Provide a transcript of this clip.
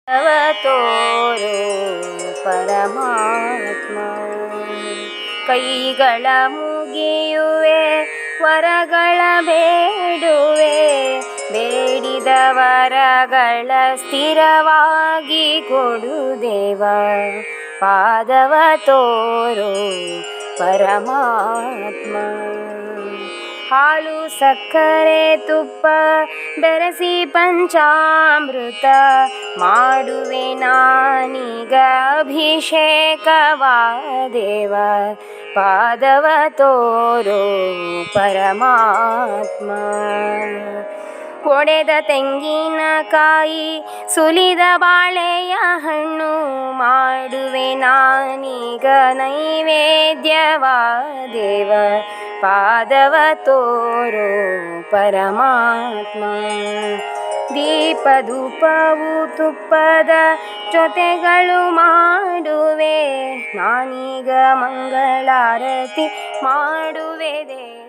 ತವ ತೋರೋ ಪರಮಾತ್ಮ. ಕೈಗಳ ಮುಗಿಯುವೆ, ವರಗಳ ಬೇಡುವೆ, ಬೇಡಿದ ವರಗಳ ಸ್ಥಿರವಾಗಿ ಕೊಡು ದೇವ. ಪಾದವ ತೋರೋ ಪರಮಾತ್ಮ. ಹಾಲು ಸಕ್ಕರೆ ತುಪ್ಪ ಬೆರೆಸಿ ಪಂಚಾಮೃತ ಮಾಡುವೆ ನಾನೀಗ ಅಭಿಷೇಕವಾ ದೇವ. ಪಾದವ ತೋರೋ ಪರಮಾತ್ಮ. ಒಡೆದ ತೆಂಗಿನಕಾಯಿ ಸುಲಿದ ಬಾಳೆಯ ಹಣ್ಣು ಮಾಡುವೆ ನಾನೀಗ ನೈವೇದ್ಯವಾ ದೇವ. ಪಾದವ ತೋರೋ ಪರಮಾತ್ಮ. ದೀಪ ಧೂಪವು ತುಪ್ಪದ ಜೊತೆಗಳು ಮಾಡುವೆ ನಾನೀಗ ಮಂಗಳಾರತಿ ಮಾಡುವೆ ದೇವ.